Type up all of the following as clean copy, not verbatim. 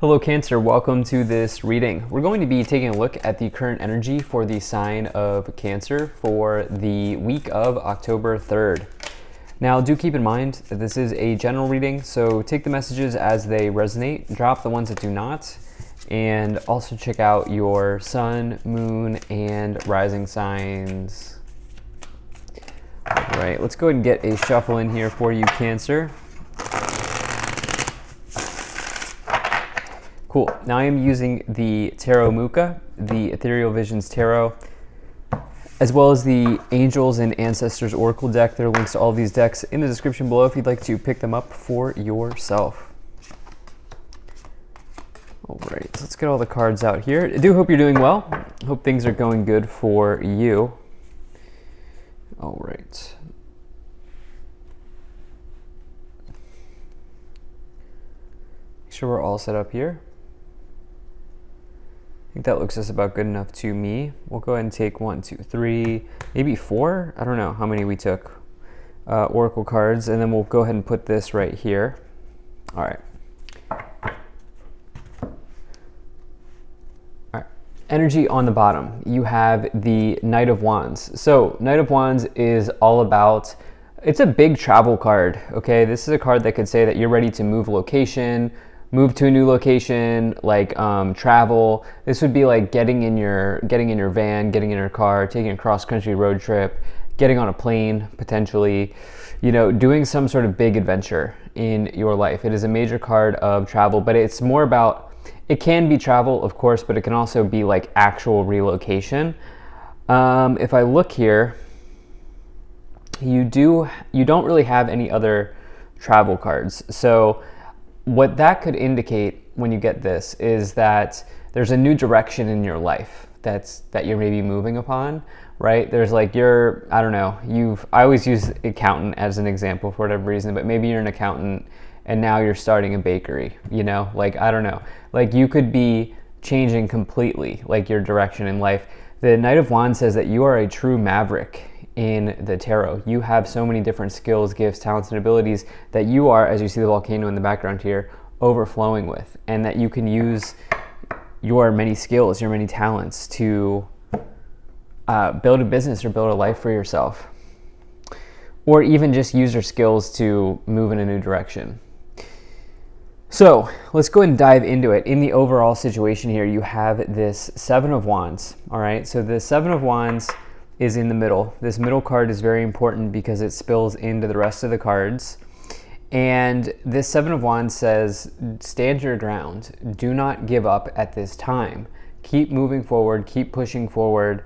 Hello Cancer, welcome to this reading. We're going to be taking a look at the current energy for the sign of Cancer for the week of October 3rd. Now do keep in mind that this is a general reading, so take the messages as they resonate, drop the ones that do not, and also check out your sun, moon, and rising signs. All right, let's go ahead and get a shuffle in here for you, Cancer. Cool. Now I am using the Tarot Muka, the Ethereal Visions Tarot, as well as the Angels and Ancestors Oracle deck. There are links to all of these decks in the description below if you'd like to pick them up for yourself. All right, so let's get all the cards out here. I do hope you're doing well. Hope things are going good for you. All right. Make sure we're all set up here. I think that looks just about good enough to me. We'll go ahead and take 1, 2, 3, maybe 4. I don't know how many we took. Oracle cards, and then we'll go ahead and put this right here. All right. Energy on the bottom, you have the Knight of Wands. So Knight of Wands is all about, it's a big travel card, okay? This is a card that could say that you're ready to move location, move to a new location, like travel. This would be like getting in your van, getting in your car, taking a cross-country road trip, getting on a plane, potentially, you know, doing some sort of big adventure in your life. It is a major card of travel, but it's more about, it can be travel, of course, but it can also be like actual relocation. If I look here, you don't really have any other travel cards. So what that could indicate when you get this is that there's a new direction in your life that you're maybe moving upon, right? There's like I don't know, I always use accountant as an example for whatever reason, but maybe you're an accountant and now you're starting a bakery, you know, like, I don't know, like you could be changing completely like your direction in life. The Knight of Wands says that you are a true maverick in the tarot. You have so many different skills, gifts, talents, and abilities that you are, as you see the volcano in the background here, overflowing with, and that you can use your many skills, your many talents to build a business or build a life for yourself, or even just use your skills to move in a new direction. So let's go ahead and dive into it. In the overall situation here, you have this Seven of Wands. All right, so the Seven of Wands is in the middle. This middle card is very important because it spills into the rest of the cards. And this Seven of Wands says, stand your ground. Do not give up at this time. Keep moving forward, keep pushing forward,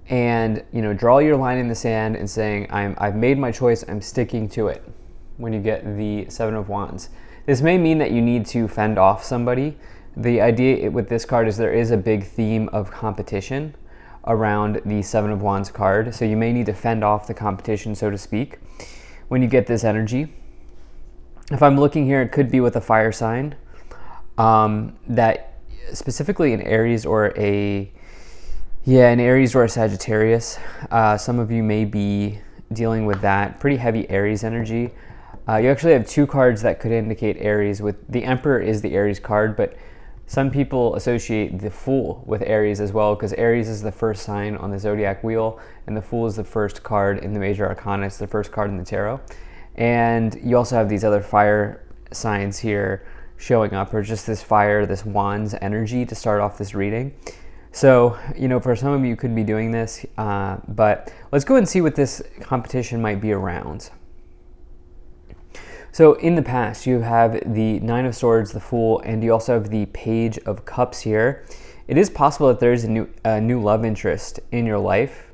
and, you know, draw your line in the sand and saying, I've made my choice, I'm sticking to it when you get the Seven of Wands. This may mean that you need to fend off somebody. The idea with this card is there is a big theme of competition around the Seven of Wands card, so you may need to fend off the competition, so to speak, when you get this energy. If I'm looking here, it could be with a fire sign, that specifically an Aries or an Aries or a Sagittarius. Some of you may be dealing with that pretty heavy Aries energy. You actually have two cards that could indicate Aries. With the Emperor is the Aries card, but some people associate the Fool with Aries as well, because Aries is the first sign on the zodiac wheel, and the Fool is the first card in the major arcana. It's the first card in the tarot. And you also have these other fire signs here showing up, or just this fire, this Wands energy to start off this reading. So, you know, for some of you, you could be doing this, but let's go ahead and see what this competition might be around. So in the past, you have the Nine of Swords, the Fool, and you also have the Page of Cups here. It is possible that there's a new love interest in your life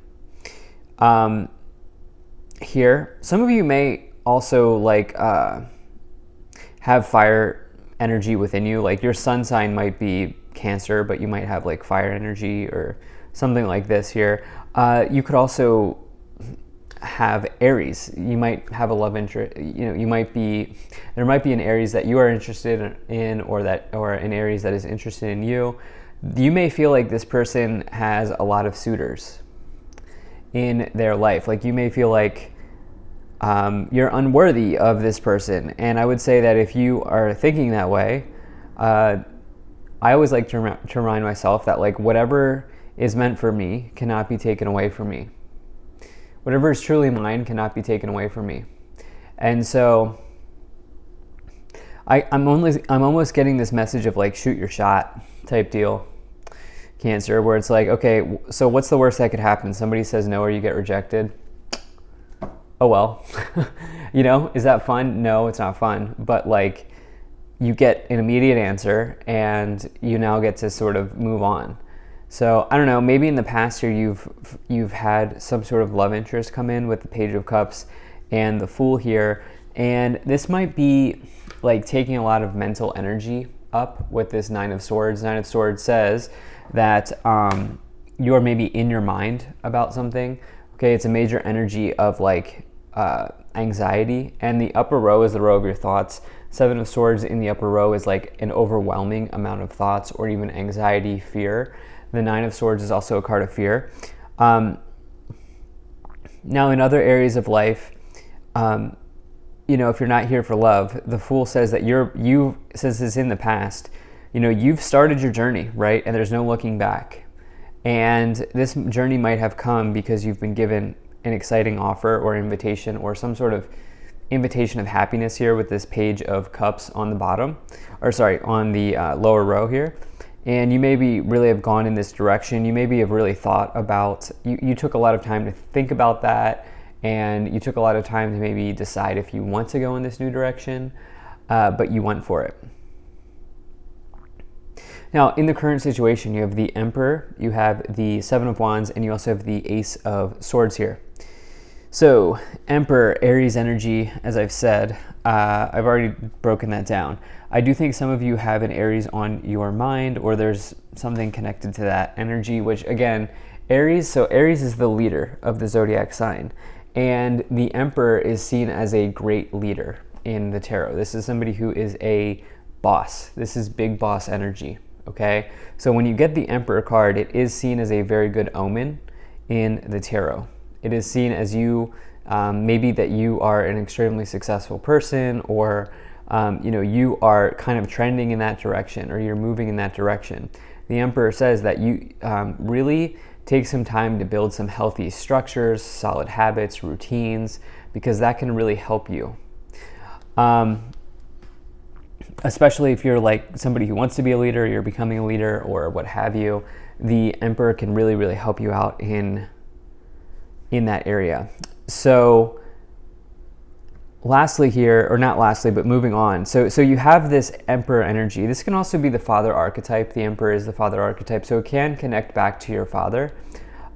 here. Some of you may also like have fire energy within you. Like your sun sign might be Cancer, but you might have like fire energy or something like this here. You could also have Aries. You might have a love interest, you know, there might be an Aries that you are interested in, or an Aries that is interested in you. You may feel like this person has a lot of suitors in their life. Like you may feel like you're unworthy of this person. And I would say that if you are thinking that way, I always like to remind myself that like whatever is meant for me cannot be taken away from me. Whatever is truly mine cannot be taken away from me. And so I'm almost getting this message of like shoot your shot type deal, Cancer, where it's like, okay, so what's the worst that could happen? Somebody says no or you get rejected. Oh well. You know, is that fun? No, it's not fun. But like you get an immediate answer and you now get to sort of move on. So I don't know, maybe in the past year you've had some sort of love interest come in with the Page of Cups and the Fool here, and this might be like taking a lot of mental energy up with this Nine of Swords. Nine of Swords says that you're maybe in your mind about something. Okay, it's a major energy of like anxiety, and the upper row is the row of your thoughts. Seven of Swords in the upper row is like an overwhelming amount of thoughts or even anxiety, fear. The Nine of Swords is also a card of fear. Now, in other areas of life, you know, if you're not here for love, the Fool says that since it's in the past, you know, you've started your journey, right? And there's no looking back. And this journey might have come because you've been given an exciting offer or invitation or some sort of invitation of happiness here with this Page of Cups on the bottom, or sorry, on the lower row here. And you maybe really have gone in this direction. You maybe have really thought about, you took a lot of time to think about that, and you took a lot of time to maybe decide if you want to go in this new direction, but you went for it. Now, in the current situation, you have the Emperor, you have the Seven of Wands, and you also have the Ace of Swords here. So, Emperor, Aries energy, as I've said, I've already broken that down. I do think some of you have an Aries on your mind, or there's something connected to that energy, which again, Aries is the leader of the zodiac sign, and the Emperor is seen as a great leader in the tarot. This is somebody who is a boss. This is big boss energy, okay? So when you get the Emperor card, it is seen as a very good omen in the tarot. It is seen as you, maybe that you are an extremely successful person, or you know, you are kind of trending in that direction, or you're moving in that direction. The Emperor says that you really take some time to build some healthy structures, solid habits, routines, because that can really help you. Especially if you're like somebody who wants to be a leader, you're becoming a leader, or what have you, the Emperor can really, really help you out in that area. So lastly here, or not lastly, but moving on. So you have this Emperor energy. This can also be the father archetype. The Emperor is the father archetype, so it can connect back to your father.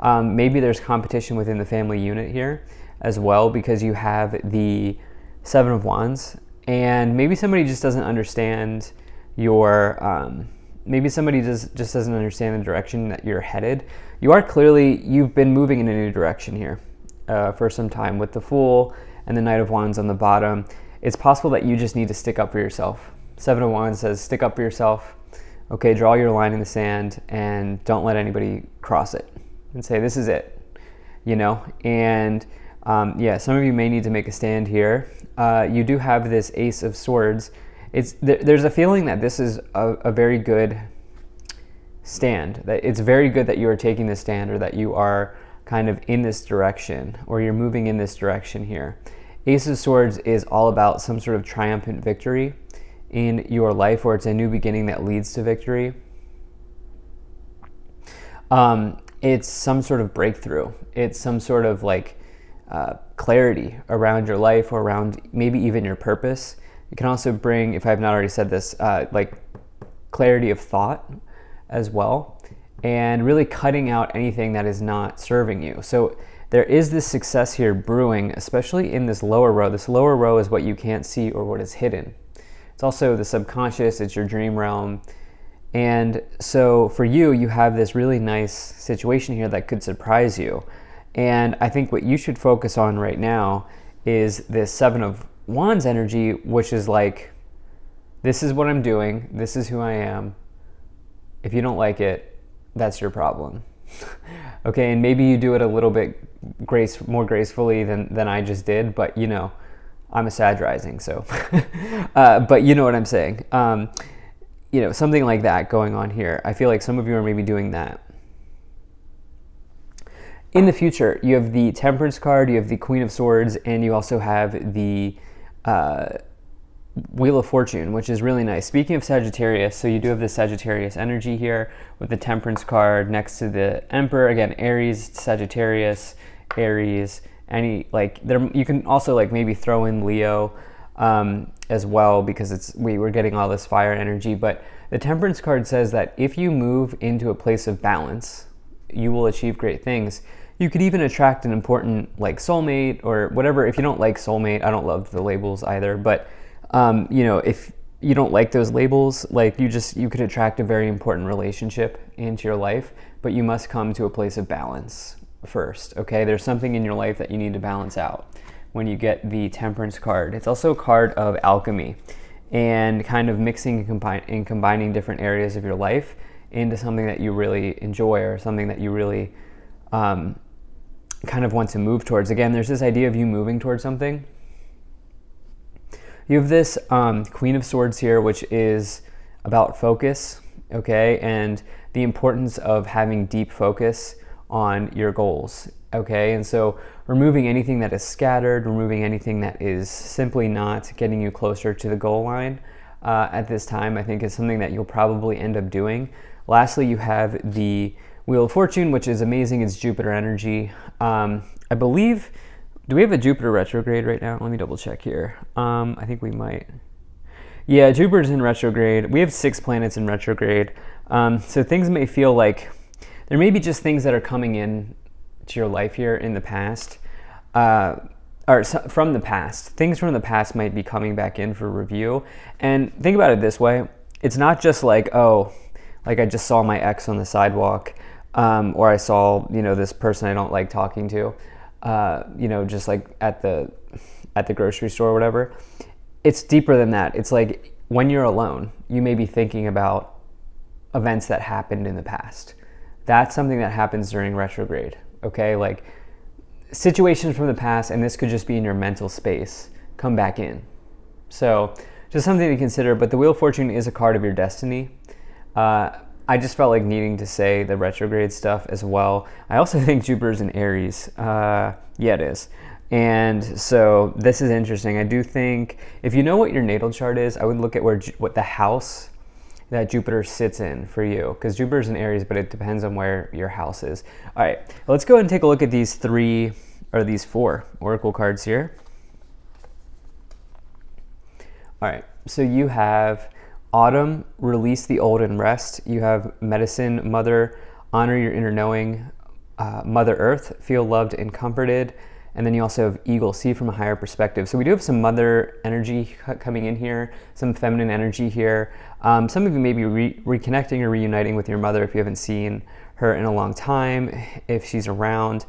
Maybe there's competition within the family unit here as well, because you have the Seven of Wands, and maybe somebody just doesn't understand your, maybe somebody just doesn't understand the direction that you're headed. You've been moving in a new direction here for some time with the Fool and the Knight of Wands on the bottom. It's possible that you just need to stick up for yourself. Seven of Wands says stick up for yourself. Okay, draw your line in the sand and don't let anybody cross it and say this is it, you know? And yeah, some of you may need to make a stand here. You do have this Ace of Swords. There's a feeling that this is a very good stand, that it's very good that you are taking this stand, or that you are kind of in this direction, or you're moving in this direction here. Ace of Swords is all about some sort of triumphant victory in your life, or it's a new beginning that leads to victory. It's some sort of breakthrough. It's some sort of like clarity around your life, or around maybe even your purpose. It can also bring, if I have not already said this, like clarity of thought as well, and really cutting out anything that is not serving you. So there is this success here brewing, especially in this lower row. This lower row is what you can't see, or what is hidden. It's also the subconscious, it's your dream realm. And so for you, you have this really nice situation here that could surprise you. And I think what you should focus on right now is this Seven of Wands energy, which is like, this is what I'm doing, this is who I am. If you don't like it, that's your problem. Okay, and maybe you do it a little bit more gracefully than I just did, but you know, I'm a Sag rising, so. But you know what I'm saying. you know, something like that going on here. I feel like some of you are maybe doing that. In the future, you have the Temperance card, you have the Queen of Swords, and you also have the Wheel of Fortune, which is really nice. Speaking of Sagittarius, so you do have the Sagittarius energy here with the Temperance card next to the Emperor. Again, Aries, Sagittarius, Aries, any, like, there, you can also like maybe throw in Leo as well, because we're getting all this fire energy. But the Temperance card says that if you move into a place of balance, you will achieve great things. You could even attract an important like soulmate or whatever. If you don't like soulmate, I don't love the labels either, but you know, if you don't like those labels, like you could attract a very important relationship into your life, but you must come to a place of balance first, okay? There's something in your life that you need to balance out when you get the Temperance card. It's also a card of alchemy and kind of mixing and combining different areas of your life into something that you really enjoy or something that you really kind of want to move towards. Again, there's this idea of you moving towards something. You have this Queen of Swords here, which is about focus, okay, and the importance of having deep focus on your goals, okay? And so removing anything that is scattered, removing anything that is simply not getting you closer to the goal line at this time, I think is something that you'll probably end up doing. Lastly, you have the Wheel of Fortune, which is amazing. It's Jupiter energy. I believe, do we have a Jupiter retrograde right now? Let me double check here. I think we might. Yeah, Jupiter's in retrograde. We have 6 planets in retrograde. So things may feel like, there may be just things that are coming in to your life here in the past, or from the past. Things from the past might be coming back in for review. And think about it this way. It's not just like, oh, like I just saw my ex on the sidewalk, or I saw, you know, this person I don't like talking to, you know, just like at the grocery store or whatever. It's deeper than that. It's like when you're alone, you may be thinking about events that happened in the past. That's something that happens during retrograde, okay? Like situations from the past, and this could just be in your mental space, come back in. So just something to consider. But the Wheel of Fortune is a card of your destiny. I just felt like needing to say the retrograde stuff as well. I also think Jupiter's in Aries. Yeah, it is. And so this is interesting. I do think if you know what your natal chart is, I would look at what the house that Jupiter sits in for you, because Jupiter's in Aries, but it depends on where your house is. All right, let's go ahead and take a look at these 4 oracle cards here. All right, so you have Autumn, release the old and rest. You have Medicine, Mother, honor your inner knowing. Mother Earth, feel loved and comforted. And then you also have Eagle, see from a higher perspective. So we do have some mother energy coming in here, some feminine energy here. Some of you may be reconnecting or reuniting with your mother if you haven't seen her in a long time, if she's around.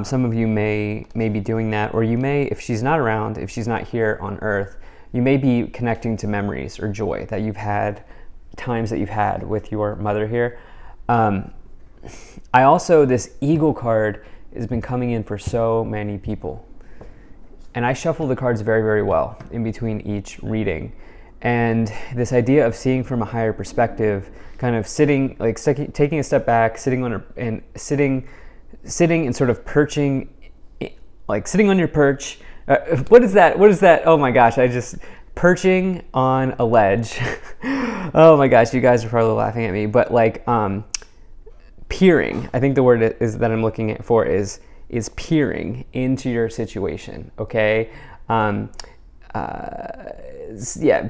Some of you may be doing that, or you may, if she's not around, if she's not here on Earth, you may be connecting to memories or joy that you've had, times that you've had with your mother here. This Eagle card has been coming in for so many people. And I shuffle the cards very, very well in between each reading. And this idea of seeing from a higher perspective, kind of sitting, like taking a step back, sitting and sort of perching, like sitting on your perch. What is that? Oh my gosh, perching on a ledge. Oh my gosh, you guys are probably laughing at me, but like, peering, I think the word is that I'm looking at for is peering into your situation, okay?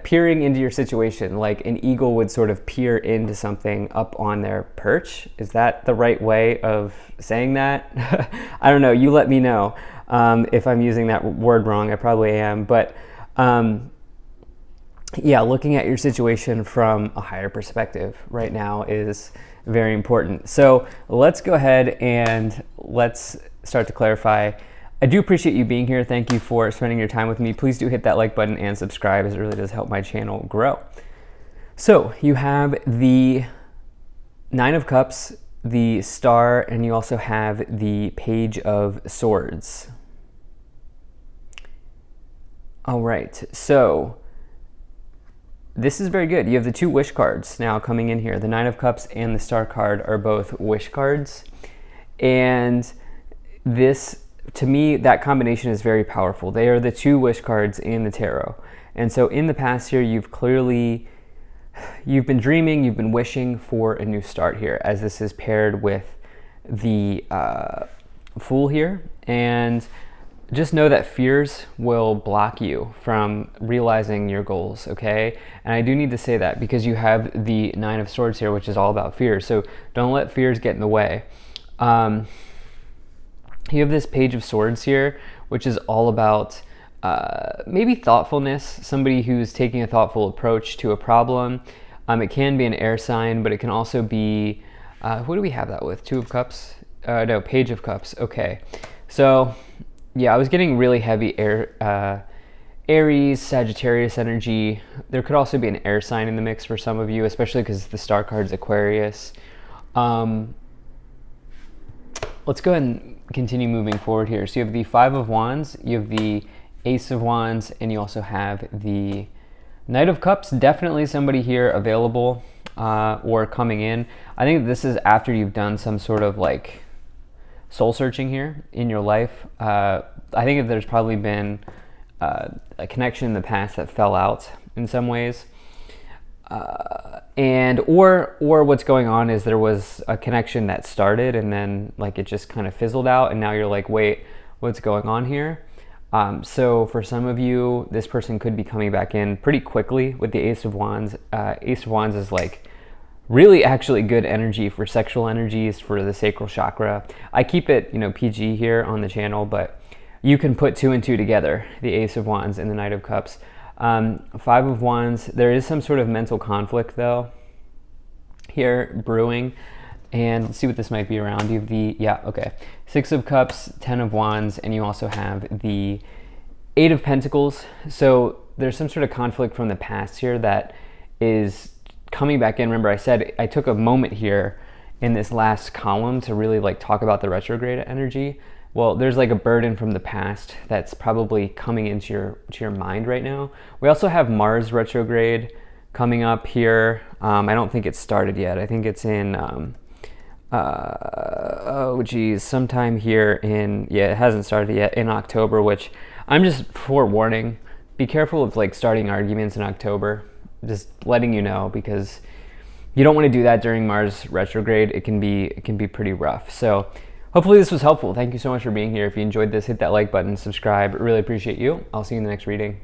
Peering into your situation, like an eagle would sort of peer into something up on their perch. Is that the right way of saying that? I don't know, you let me know if I'm using that word wrong. I probably am, but looking at your situation from a higher perspective right now is very important. So let's go ahead and let's start to clarify. I do appreciate you being here. Thank you for spending your time with me. Please do hit that like button and subscribe, as it really does help my channel grow. So you have the 9 of Cups, the Star, and you also have the Page of Swords. All right, so this is very good. You have the 2 wish cards now coming in here. The 9 of Cups and the Star card are both wish cards. And this, to me, that combination is very powerful. They are the 2 wish cards in the tarot. And so in the past year, you've been dreaming, you've been wishing for a new start here, as this is paired with the Fool here. And just know that fears will block you from realizing your goals, okay? And I do need to say that because you have the 9 of Swords here, which is all about fear. So don't let fears get in the way. You have this Page of Swords here, which is all about maybe thoughtfulness, somebody who's taking a thoughtful approach to a problem. It can be an air sign, but it can also be, who do we have that with? 2 of Cups? No, Page of Cups. Okay. So, yeah, I was getting really heavy Aries, Sagittarius energy. There could also be an air sign in the mix for some of you, especially because the Star card's Aquarius. Let's go ahead and continue moving forward here. So you have the 5 of Wands, you have the Ace of Wands, and you also have the Knight of Cups. Definitely somebody here available or coming in. I think this is after you've done some sort of like soul searching here in your life. I think that there's probably been a connection in the past that fell out in some ways. And or what's going on is there was a connection that started and then like it just kind of fizzled out, and now you're like, wait, what's going on here? So for some of you, this person could be coming back in pretty quickly with the Ace of Wands. Ace of Wands is like really actually good energy for sexual energies, for the sacral chakra. I keep it, PG here on the channel, but you can put 2 and 2 together, the Ace of Wands and the Knight of Cups. 5 of Wands, there is some sort of mental conflict though here brewing, and let's see what this might be around. You have 6 of Cups, 10 of Wands, and you also have the 8 of Pentacles. So there's some sort of conflict from the past here that is coming back in. Remember I said I took a moment here in this last column to really like talk about the retrograde energy. Well, there's like a burden from the past that's probably coming into your mind right now. We also have Mars retrograde coming up here. I don't think it's started yet. I think it's in, sometime here in, it hasn't started yet, in October, which I'm just forewarning. Be careful of like starting arguments in October. Just letting you know, because you don't want to do that during Mars retrograde. It can be pretty rough. So hopefully this was helpful. Thank you so much for being here. If you enjoyed this, hit that like button, subscribe. Really appreciate you. I'll see you in the next reading.